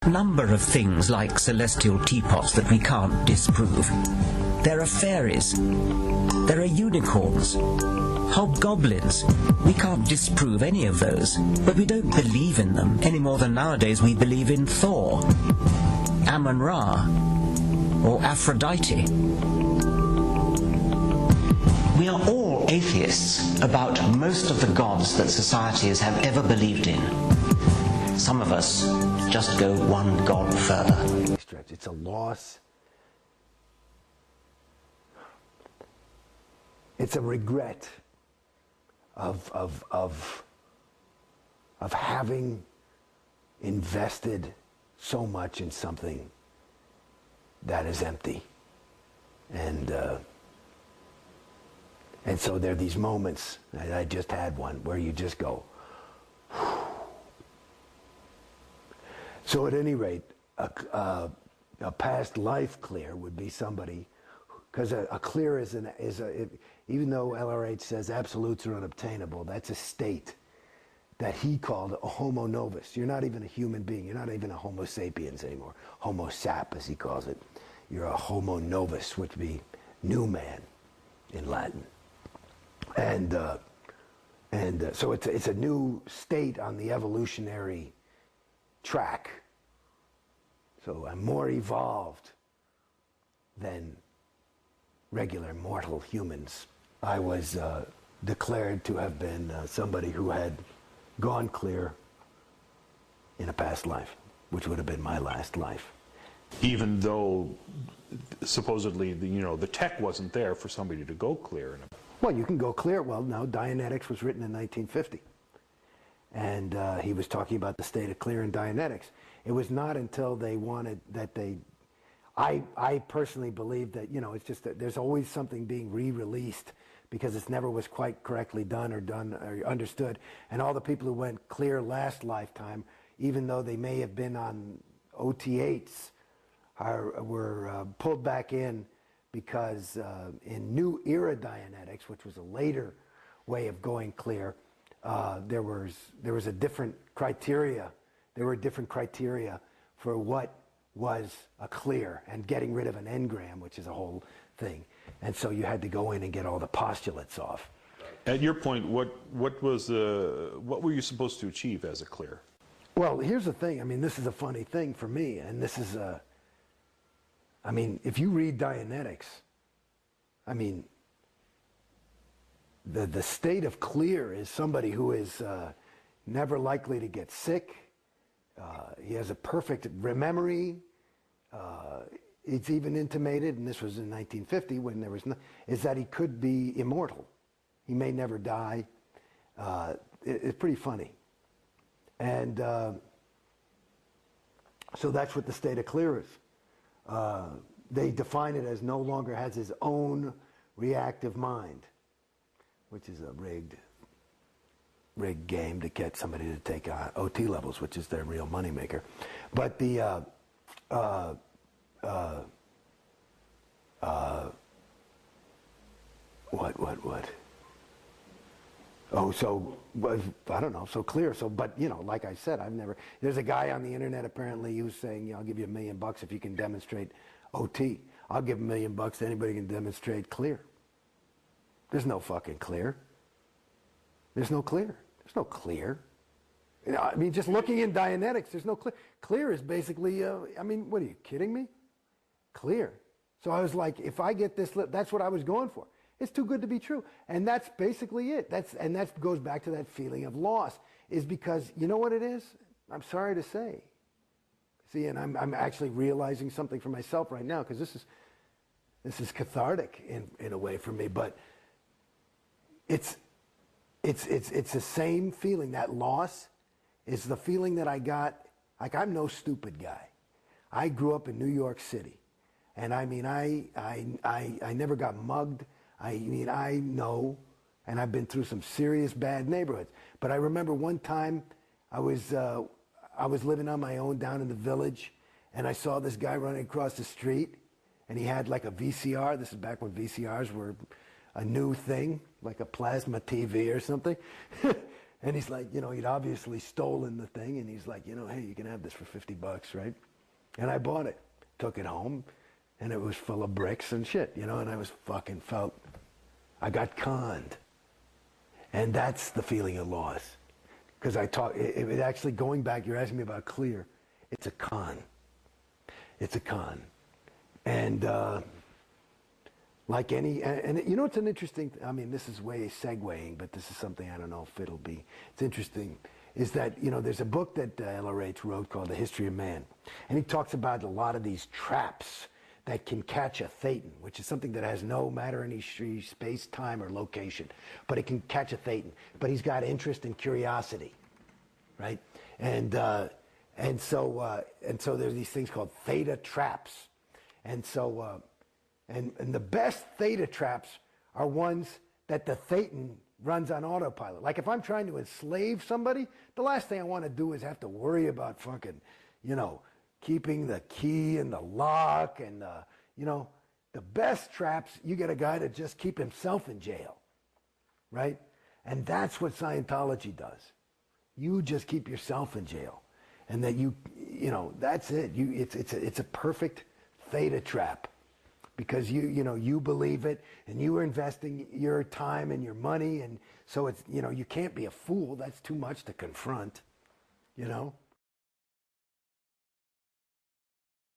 Number of things like celestial teapots that we can't disprove. There are fairies. There are unicorns. Hobgoblins. We can't disprove any of those, but we don't believe in them any more than nowadays we believe in Thor, Amun-Ra, or Aphrodite. We are all atheists about most of the gods that societies have ever believed in. Some of us just go one god further. It's a loss. It's a regret of having invested so much in something that is empty. And so there are these moments, I just had one, where you just go, whew. So at any rate, a past life clear would be somebody, because a clear even though LRH says absolutes are unobtainable, that's a state that he called a homo novus. You're not even a human being. You're not even a homo sapiens anymore. Homo sap, as he calls it. You're a homo novus, which would be new man in Latin. And so it's a new state on the evolutionary track. So I'm more evolved than regular mortal humans. I was declared to have been somebody who had gone clear in a past life, which would have been my last life. Even though supposedly the tech wasn't there for somebody to go clear. Well, you can go clear. Well, no, Dianetics was written in 1950. And he was talking about the state of clear in Dianetics. It was not until they wanted that I personally believe that, it's just that there's always something being re-released because it never was quite correctly done or understood. And all the people who went clear last lifetime, even though they may have been on OT8s, were pulled back in because in New Era Dianetics, which was a later way of going clear, there was a different criteria. There were different criteria for what was a clear and getting rid of an engram, which is a whole thing. And so you had to go in and get all the postulates off. At your point, what were you supposed to achieve as a clear? Well, here's the thing. I mean, this is a funny thing for me, and this is I mean, if you read Dianetics, I mean, the state of clear is somebody who is never likely to get sick. He has a perfect memory. It's even intimated, and this was in 1950 when there was is that he could be immortal. He may never die. It's pretty funny. And so that's what the state of clear is. They define it as no longer has his own reactive mind, which is a rigged game to get somebody to take OT levels, which is their real moneymaker. But the what? Oh, so I don't know. So clear. So, but like I said, there's a guy on the internet apparently who's saying, I'll give you $1 million if you can demonstrate OT. I'll give $1 million to anybody who can demonstrate clear. There's no fucking clear. There's no clear. There's no clear. I mean, just looking in Dianetics, there's no clear. Clear is basically, I mean, what are you kidding me? Clear. So I was like, if I get this, that's what I was going for. It's too good to be true. And that's basically it. And that goes back to that feeling of loss, is because, you know what it is? I'm sorry to say. See, and I'm actually realizing something for myself right now, because this is cathartic in a way for me, but it's the same feeling. That loss is the feeling that I got. Like, I'm no stupid guy. I grew up in New York City, and I mean, I never got mugged. I mean, I know, and I've been through some serious bad neighborhoods. But I remember one time I was living on my own down in the village, and I saw this guy running across the street, and he had like a VCR. This is back when VCRs were a new thing, like a plasma TV or something. And he's like, you know, he'd obviously stolen the thing, and he's like, you know, hey, you can have this for $50, right? And I bought it, took it home, and it was full of bricks and shit, you know, and I was fucking felt, I got conned. And that's the feeling of loss. Because it actually, going back, you're asking me about clear, it's a con. It's a con. And like any, and you know, it's an interesting, I mean, this is way segueing, but this is something I don't know if it'll be, it's interesting, is that, you know, there's a book that LRH wrote called The History of Man. And he talks about a lot of these traps that can catch a thetan, which is something that has no matter any space, time, or location, but it can catch a thetan. But he's got interest and curiosity, right? And so there's these things called theta traps, and so and the best theta traps are ones that the thetan runs on autopilot. Like if I'm trying to enslave somebody, the last thing I want to do is have to worry about fucking, you know, keeping the key and the lock and you know, the best traps, you get a guy to just keep himself in jail, right? And that's what Scientology does. You just keep yourself in jail, and that you know, that's it. It's a perfect theta trap, because you know, you believe it, and you are investing your time and your money, and so it's, you know, you can't be a fool. That's too much to confront, you know.